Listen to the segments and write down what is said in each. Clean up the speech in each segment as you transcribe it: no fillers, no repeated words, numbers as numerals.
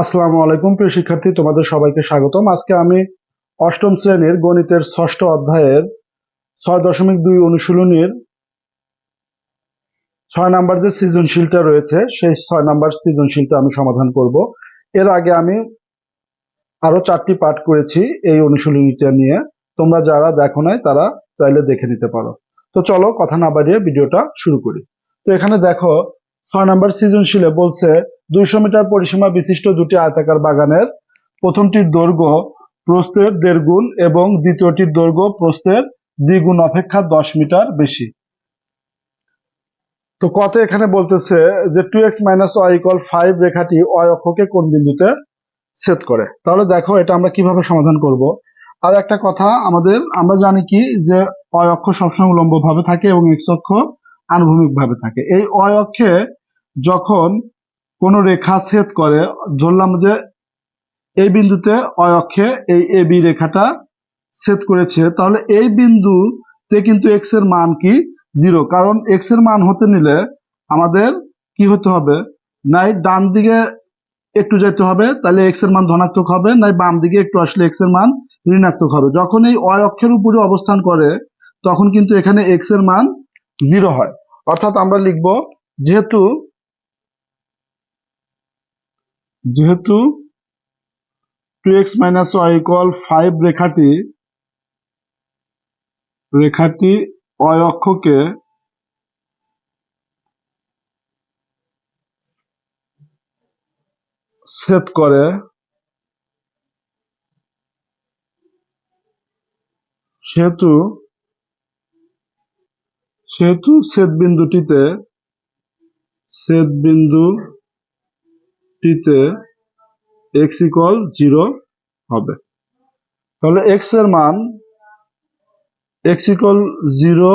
আসসালামু আলাইকুম প্রিয় শিক্ষার্থী, তোমাদের সবাইকে স্বাগতম। আজকে আমি অষ্টম শ্রেণীর গণিতের ষষ্ঠ অধ্যায়ের 6.2 অনুশীলনীর 6 নাম্বার যে সৃজনশীলটা রয়েছে সেই 6 নাম্বার সৃজনশীলটা আমি সমাধান করব। এর আগে আমি আরো 4টি পাঠ করেছি এই অনুশীলনীটা নিয়ে। তোমরা যারা দেখো নাই তারা চাইলে দেখে নিতে পারো। তো চলো কথা না বাড়িয়ে ভিডিওটা শুরু করি। তো এখানে দেখো 6 নাম্বার সৃজনশীলে বলছে 200 মিটার পরিসীমা বিশিষ্ট দুটি আয়তাকার বাগানের প্রথমটির দৈর্ঘ্য প্রস্থের 1.5 গুণ এবং দ্বিতীয়টির দৈর্ঘ্য প্রস্থের 2 গুণ অপেক্ষা 10 মিটার বেশি। তো কত এখানে বলতেছে যে 2x - y = 5 রেখাটি y অক্ষকে কোন বিন্দুতে ছেদ করে। তাহলে দেখো এটা আমরা কিভাবে সমাধান করব। আর একটা কথা, আমরা জানি কি যে y অক্ষ সবসময় উল্লম্ব ভাবে থাকে এবং x অক্ষ আনুভূমিক ভাবে থাকে। এই y অক্ষে যখন কোন রেখা ছেদ করে, ধরলাম যে এই বিন্দুতে y অক্ষে এই AB রেখাটা ছেদ করেছে, তাহলে এই বিন্দুতে কিন্তু x এর মান কি 0, কারণ x এর মান হতে নিলে আমাদের কি হতে হবে, নাই ডান দিকে একটু যেতে হবে, তাহলে x এর মান ধনাত্মক হবে, নাই বাম দিকে একটু আসলে x এর মান ঋণাত্মক হবে। যখন এই y অক্ষের উপরে অবস্থান করে তখন কিন্তু এখানে x এর মান 0 হয়। অর্থাৎ আমরা লিখব যেহেতু 2x - y = 5 রেখাটি y অক্ষকে ছেদ করে, সেহেতু ছেদ বিন্দুটিতে x = 0 হবে। তাহলে x এর মান x = 0।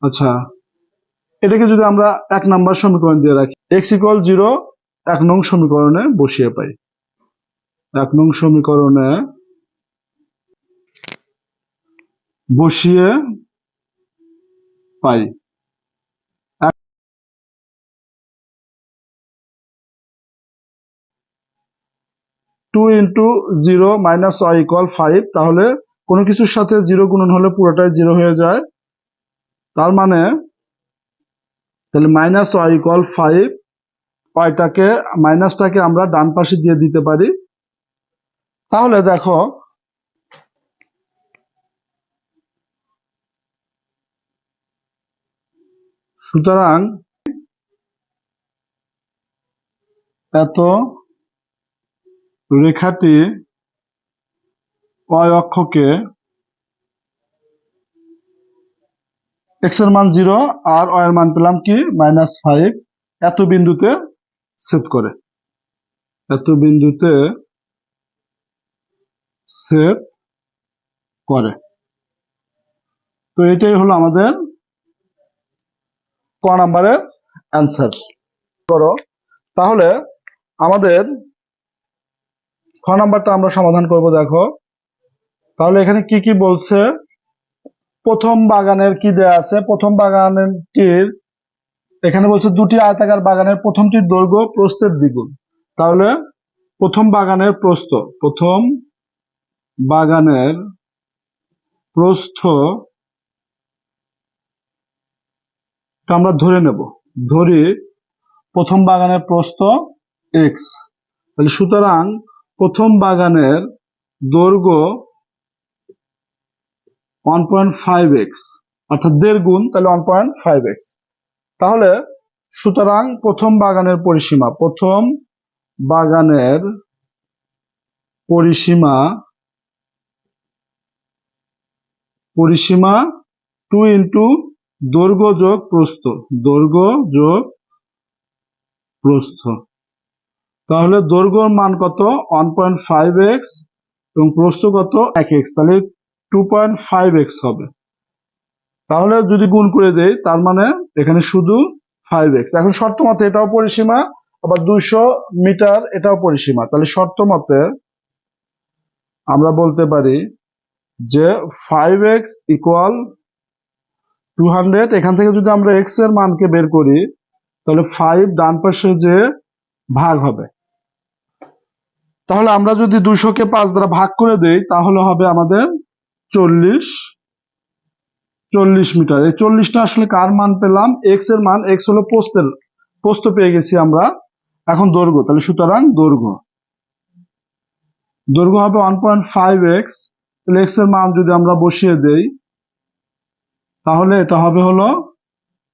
আচ্ছা, এটাকে যদি আমরা 1 নাম্বার সমীকরণ দিয়ে রাখি, x = 0 1 নং সমীকরণে বসিয়ে পাই। 1 নং সমীকরণে বসিয়ে পাই। 2 × 0 - y = 5, তাহলে কোনো কিছুর সাথে 0 গুণন হলে পুরোটাই 0 হয়ে যায়। তার মানে তাহলে -y = 5, মাইনাসটাকে আমরা ডান পাশে দিয়ে দিতে পারি। তাহলে দেখো সুতরাং এত রেখাটি y অক্ষকে x এর মান 0 আর y এর মান পেলাম কি -5, এত বিন্দুতে ছেদ করে। তো এটাই হলো আমাদের ক নাম্বারের অ্যান্সার। করো তাহলে আমাদের খ নাম্বারটা আমরা সমাধান করব। দেখো তাহলে এখানে কি কি বলছে। প্রথম বাগানের কি দেয়া আছে, প্রথম বাগানটির এখানে বলছে দুটি আয়তাকার বাগানের প্রথমটির দৈর্ঘ্য প্রস্থের দ্বিগুণ। তাহলে প্রথম বাগানের প্রস্থ আমরা ধরি প্রথম বাগানের প্রস্থ x। তাহলে সুতরাং প্রথম বাগানের দৈর্ঘ্য 1.5x, অর্থাৎ 1.5 গুণ, তাহলে 1.5x। তাহলে সুতরাং প্রথম বাগানের পরিসীমা 2 × দৈর্ঘ্য যোগ প্রস্থ। তাহলে দৈর্ঘ্যর মান কত 1.5x এবং প্রস্থ কত 1x, তাহলে 2.5x হবে। তাহলে যদি গুণ করে দেই তার মানে এখানে শুধু 5x। এখন শর্ত মতে এটাও পরিসীমা, আবার 200 মিটার এটাও পরিসীমা। তাহলে শর্ত মতে আমরা বলতে পারি যে 5x = 200। এখান থেকে যদি আমরা x এর মানকে বের করি তাহলে 5 ডান পাশে যে ভাগ হবে, তাহলে আমরা যদি 200-কে 5 দ্বারা ভাগ করে দেই তাহলে হবে আমাদের 40 মিটার। এই 40টা আসলে কার মান পেলাম? এক্স এর মান। এক্স হলো প্রস্থ পেয়ে গেছি আমরা। এখন দৈর্ঘ্য, তাহলে সুতরাং দৈর্ঘ্য হবে 1.5x। তাহলে এক্স এর মান যদি আমরা বসিয়ে দেই তাহলে এটা হবে হলো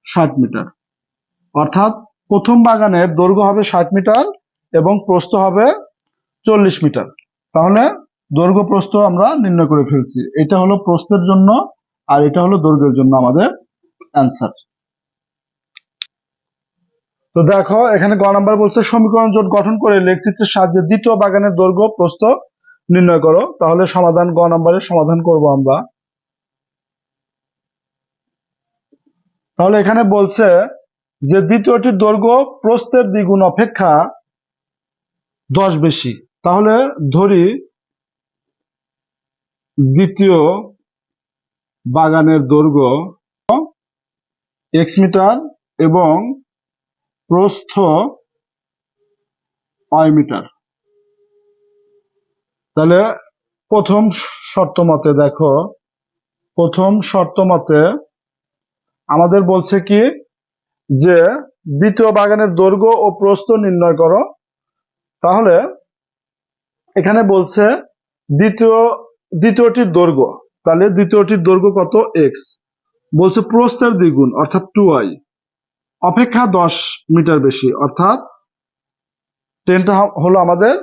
60 মিটার। অর্থাৎ প্রথম বাগানের দৈর্ঘ্য হবে 60 মিটার এবং প্রস্থ হবে 40 মিটার। তাহলে দৈর্ঘ্য প্রস্থ আমরা নির্ণয় করে ফেলছি। এটা হলো প্রস্থের জন্য আর এটা হলো দৈর্ঘ্যের জন্য আমাদের অ্যান্সার। তো দেখো এখানে গ নাম্বার বলছে সমীকরণ জোট গঠন করে লেখচিত্রের সাহায্যে দ্বিতীয় বাগানের দৈর্ঘ্য প্রস্থ নির্ণয় করো। তাহলে সমাধান, গ নাম্বারের সমাধান করব আমরা। তাহলে এখানে বলছে যে দ্বিতীয়টির দৈর্ঘ্য প্রস্থের দ্বিগুণ অপেক্ষা 10 বেশি। তাহলে ধরি দ্বিতীয় বাগানের দৈর্ঘ্য x মিটার এবং প্রস্থ y মিটার। তাহলে প্রথম শর্ত মতে দেখো, প্রথম শর্ত মতে আমাদের বলছে কি যে দ্বিতীয় বাগানের দৈর্ঘ্য ও প্রস্থ নির্ণয় করো। তাহলে এখানে বলছে দ্বিতীয়টির দৈর্ঘ্য, তাহলে দ্বিতীয়টির দৈর্ঘ্য কত? এক্স। বলছে প্রস্থের দ্বিগুণ অর্থাৎ 2y অপেক্ষা 10 মিটার বেশি, অর্থাৎ 10টা হলো আমাদের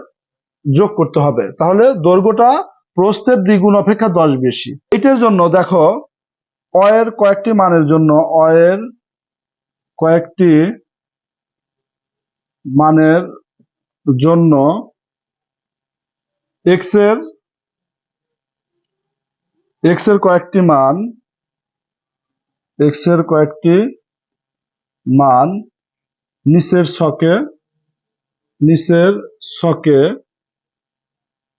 যোগ করতে হবে। তাহলে দৈর্ঘ্যটা প্রস্থের দ্বিগুণ অপেক্ষা 10 বেশি। এটার জন্য দেখো এর কয়েকটি মানের জন্য, এর কয়েকটি মানের জন্য এক্স এর কয়েকটি মান নিচের ছকে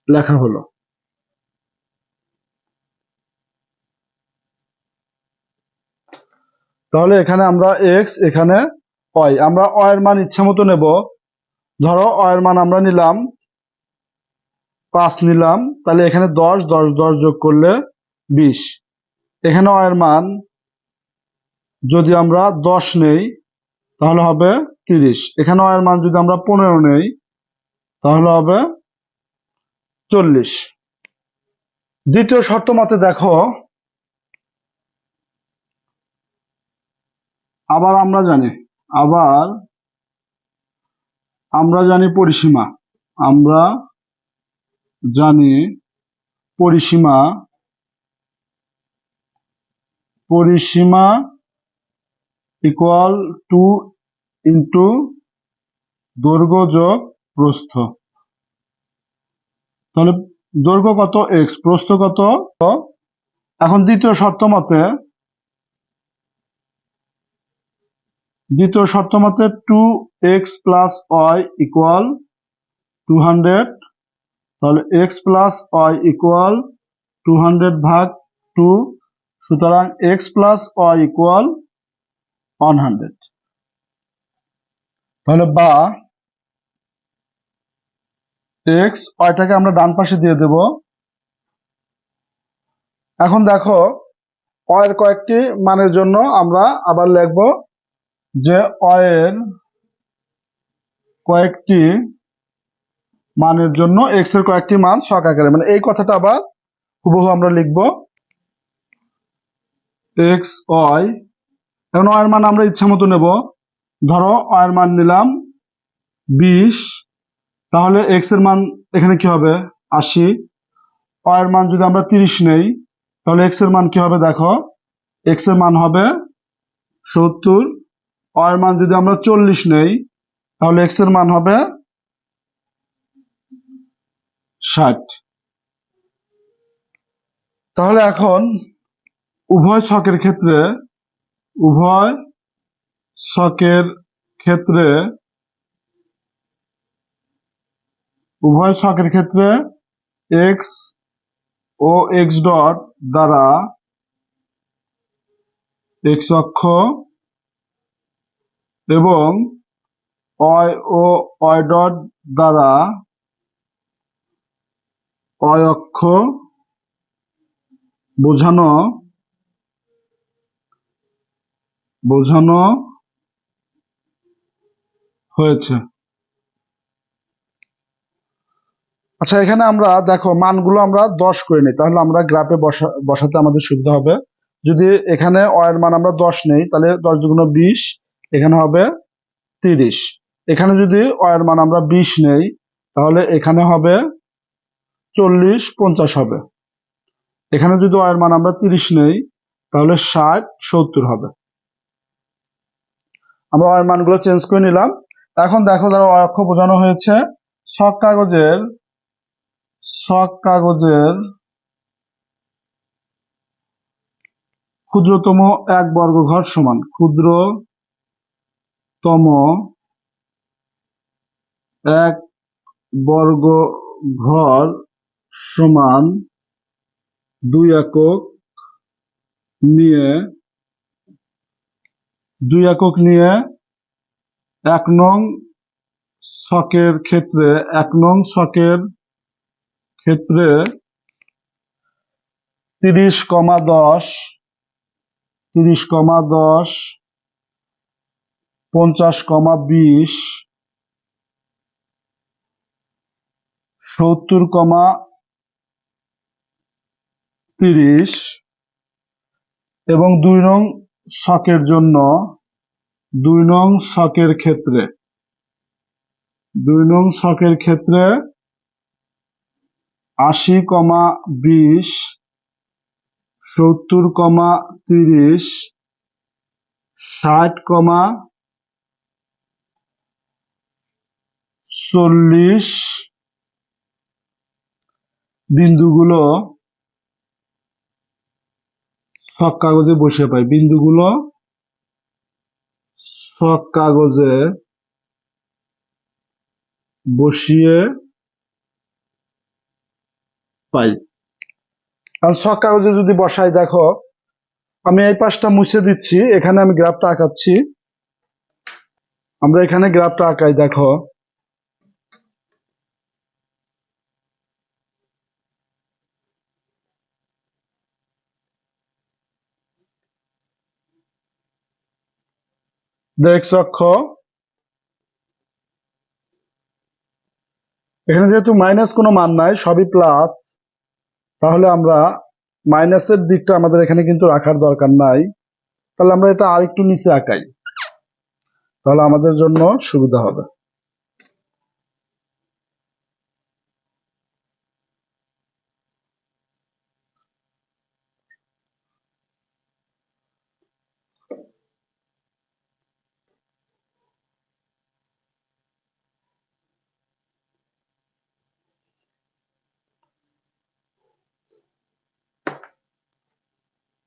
লেখা হলো। তাহলে এখানে আমরা এক্স, এখানে ওয়াই, আমরা এর মান ইচ্ছা মতো নেব। ধরো এর মান আমরা নিলাম 5 নিলাম, তাহলে এখানে 10 10 10 যোগ করলে 20। এখানে এর মান যদি আমরা 10 নেই তাহলে হবে 30। এখানে এর মান যদি আমরা 15 নেই তাহলে হবে 40। দ্বিতীয় শর্ত মতে দেখো, আবার আমরা জানি পরিসীমা, পরিসীমা ইকুয়াল টু ইন্টু দৈর্ঘ্য যোগ প্রস্থ। তাহলে দৈর্ঘ্য কত? এক্স, প্রস্থ কত? এখন দ্বিতীয় শর্ত মতে 2x প্লাস ওয়াই ইকুয়াল 200। তাহলে x প্লাস ওয়াই ইকুয়াল 200 ভাগ 2, সুতরাং x প্লাস ওয়াই ইকুয়াল 100। তাহলে বা x, ওয়াইটাকে আমরা ডান পাশে দিয়ে দেব। এখন দেখো এর কয়েকটি মানের জন্য আমরা আবার লিখব যে এর কয়েকটি মানের জন্য x এর কয়েকটি মান ছক আকারে, মানে এই কথাটা আবার হুবহু আমরা লিখব x y। এখন এর মান আমরা ইচ্ছা মতো নেব। ধরো এর মান নিলাম 20, তাহলে x এর মান এখানে কি হবে? 80। এর মান যদি আমরা 30 নেই তাহলে x এর মান কি হবে? দেখো x এর মান হবে 70। এর মান যদি আমরা 40 নেই তাহলে x এর মান হবে 60। তাহলে এখন উভয় ছকের ক্ষেত্রে x ও x ডট দ্বারা x অক্ষ এবং y ও y ডট দ্বারা অয় অক্ষ বোঝানো হয়েছে। আচ্ছা, এখানে আমরা দেখো মানগুলো আমরা 10 করে নিই, তাহলে আমরা গ্রাফে বসাতে আমাদের সুবিধা হবে। যদি এখানে অয়ের মান আমরা 10 নেই, তাহলে 10 দুগুণ 20, এখানে হবে 30। এখানে যদি অয়ের মান আমরা 20 নেই, তাহলে এখানে হবে 40, 50 হবে। এখানে যদি অয়ের মান আমরা 30 নেই, তাহলে 60, 70 হবে। আমরা অয়ের মানগুলো চেঞ্জ করে নিলাম। এখন দেখো, যারা অয় অক্ষ বোঝানো হয়েছে, ছক কাগজের ক্ষুদ্রতম এক বর্গ ঘর সমান, ক্ষুদ্রতম এক বর্গ ঘর সমান 2 একক নিয়ে 1 নং ছকের ক্ষেত্রে 30,10, 50,20, 70,30 এবং 2 নং ছকের জন্য 2 নং ছকের ক্ষেত্রে 80,20, 70,30, 60,40 বিন্দুগুলো ছক কাগজে বসিয়ে পাই। ছক কাগজে বসিয়ে পাই। আর ছক কাগজে যদি বসাই, দেখো আমি এই পাশটা মুছে দিচ্ছি, এখানে আমি গ্রাফটা আঁকাচ্ছি। আমরা এখানে গ্রাফটা আঁকাই, দেখো x অক্ষ, এখানে যেহেতু মাইনাস কোনো মান নাই, সবই প্লাস, তাহলে আমরা মাইনাসের দিকটা আমাদের এখানে কিন্তু রাখার দরকার নাই। তাহলে আমরা এটা আরেকটু নিচে আঁকাই, তাহলে আমাদের জন্য সুবিধা হবে।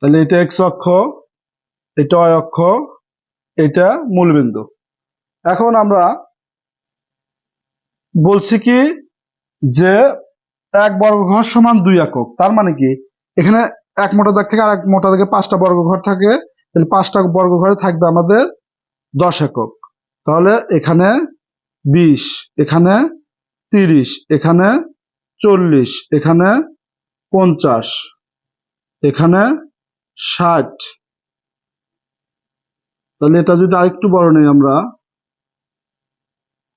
তাহলে এটা x অক্ষ, এটা y অক্ষ, এটা মূলবিন্দু। এখন আমরা বলছি কি যে এক বর্গঘর সমান 2 একক। তার মানে কি, এখানে এক মোটা দাগ থেকে আর এক মোটা দাগে 5টা বর্গঘর থাকে, তাহলে 5টা বর্গঘরে থাকবে আমাদের 10 একক। তাহলে এখানে 20, এখানে 30, এখানে 40, এখানে 50, এখানে 60। তাহলে এটা যদি আরেকটু বড় নেই আমরা,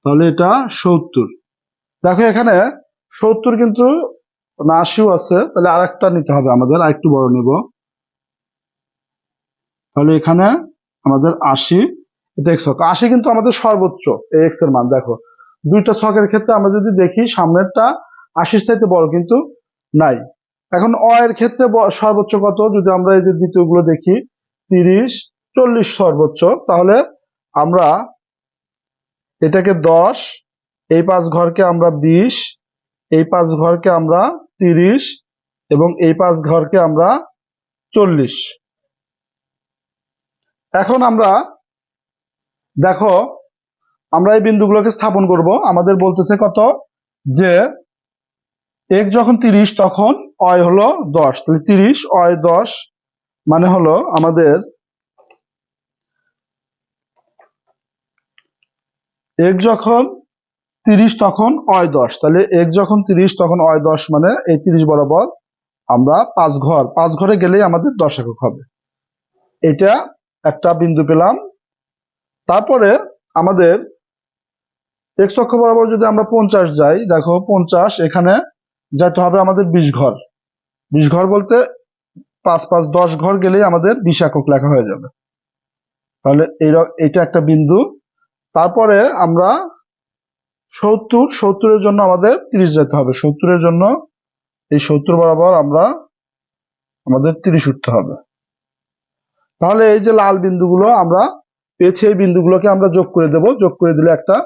তাহলে এটা 70। দেখো এখানে 70 কিন্তু না, 80ও আছে, তাহলে আরেকটা নিতে হবে আমাদের, আরেকটু বড় নেব। তাহলে এখানে আমাদের 80, এটা x অক্ষ। 80 কিন্তু আমাদের সর্বোচ্চ x এর মান। দেখো দুইটা ছকের ক্ষেত্রে আমরা যদি দেখি, সামনেরটা 80-র চাইতে বড় কিন্তু নাই। এখন অ এর ক্ষেত্রে সর্বোচ্চ কত, যদি আমরা এই যে দ্বিতীয় গুলো দেখি, 30, 40 সর্বোচ্চ। তাহলে আমরা এটাকে 10, এই 5 ঘরকে আমরা 20, এই 5 ঘরকে আমরা 30 এবং এই 5 ঘরকে আমরা 40। এখন আমরা দেখো, আমরা এই বিন্দুগুলোকে স্থাপন করব। আমাদের বলতেছে কত, যে x যখন 30 তখন y হলো 10, তাহলে 30 y 10 মানে হলো আমাদের x যখন 30 তখন অয় 10, তাহলে x যখন 30 তখন অয় 10, মানে এই 30 বরাবর আমরা 5 ঘরে গেলেই আমাদের 10 একক হবে। এটা একটা বিন্দু পেলাম। তারপরে আমাদের x অক্ষ বরাবর যদি আমরা 50 যাই, দেখো 50 এখানে যেতে হবে আমাদের 20 ঘর। 20 ঘর বলতে 5 5 10 ঘর গেলেই আমাদের 20 একক লেখা হয়ে যাবে। তাহলে এইটা একটা বিন্দু। তারপরে আমরা 70 এর জন্য আমাদের 30 যেতে হবে। 70 এর জন্য এই 70 বরাবর আমাদের 30 উঠতে হবে। তাহলে এই যে লাল বিন্দুগুলো আমরা পেয়েছি, এই বিন্দুগুলোকে আমরা যোগ করে দেব। যোগ করে দিলে একটা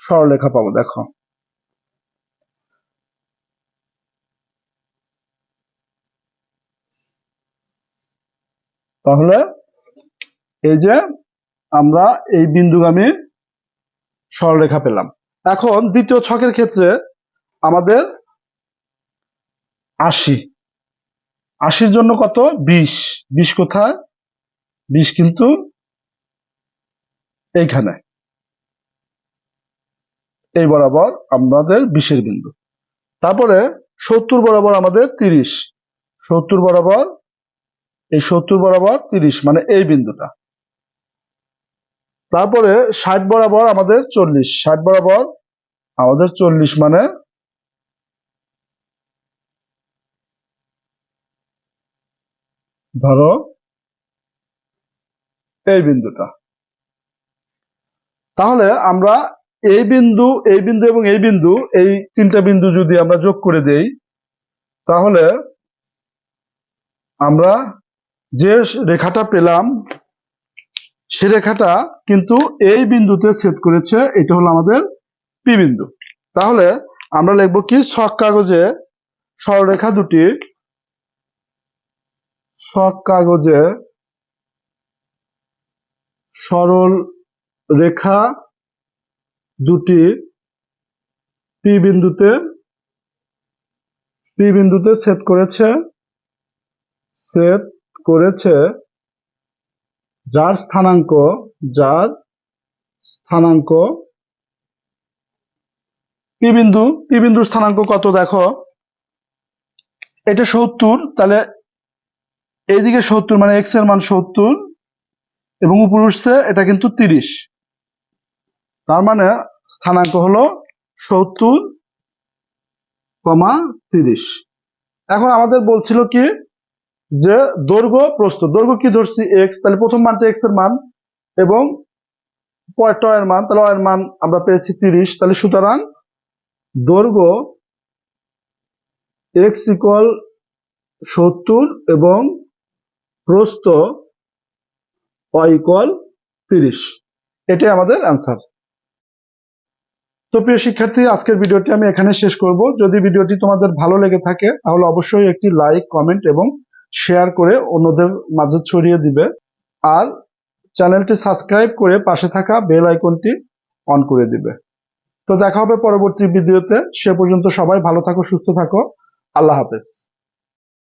সরলরেখা পাবো। দেখো, তাহলে এই যে আমরা এই বিন্দুগামী সরলরেখা পেলাম। এখন দ্বিতীয় ছকের ক্ষেত্রে আমাদের 80 জন্য কত? 20 কোথায়? 20 কিন্তু এইখানে, এই বরাবর আমাদের 20 বিন্দু। তারপরে 70 বরাবর আমাদের 30, 70 বরাবর, এই 70 বরাবর 30 মানে এই বিন্দুটা। তারপরে 60 বরাবর আমাদের 40, 60 বরাবর আমাদের 40 মানে ধরো এই বিন্দুটা। তাহলে আমরা এই বিন্দু এবং এই তিনটা বিন্দু যদি আমরা যোগ করে দেই, তাহলে আমরা যে রেখাটা পেলাম সে রেখাটা কিন্তু এই বিন্দুতে ছেদ করেছে। এটা হলো আমাদের পি বিন্দু। তাহলে আমরা লিখবো কি, ছক কাগজে সরলরেখা দুটি, ছক কাগজে সরল রেখা দুটি পি বিন্দুতে ছেদ করেছে, যার স্থানাঙ্ক পি বিন্দুর স্থানাঙ্ক কত? দেখো, এটা 70, তাহলে এইদিকে 70 মানে x এর মান 70 এবং উপরে উঠছে এটা কিন্তু 30, তার মানে স্থানাঙ্ক হলো 70,30। এখন আমাদের বলছিল কি যে দৈর্ঘ্য প্রস্থ, দৈর্ঘ্য কি ধরছি? x, তাহলে প্রথম মানটা x এর মান এবং পরেরটা এর মান, তাহলে এর মান আমরা পেয়েছি 30। তাহলে সুতরাং দৈর্ঘ্য x ইকুয়াল 70 এবং প্রস্থ y ইকুয়াল 30। এটাই আমাদের অ্যান্সার। তো প্রিয় শিক্ষার্থী, আজকের ভিডিওটি আমি এখানে শেষ করব। যদি ভিডিওটি তোমাদের ভালো লেগে থাকে তাহলে অবশ্যই একটি লাইক, কমেন্ট এবং শেয়ার করে অন্যদের মাঝে ছড়িয়ে দিবে। আর চ্যানেলটি সাবস্ক্রাইব করে পাশে থাকা বেল আইকনটি অন করে দিবে। তো দেখা হবে পরবর্তী ভিডিওতে। সে পর্যন্ত সবাই ভালো থাকো, সুস্থ থাকো। আল্লাহ হাফেজ।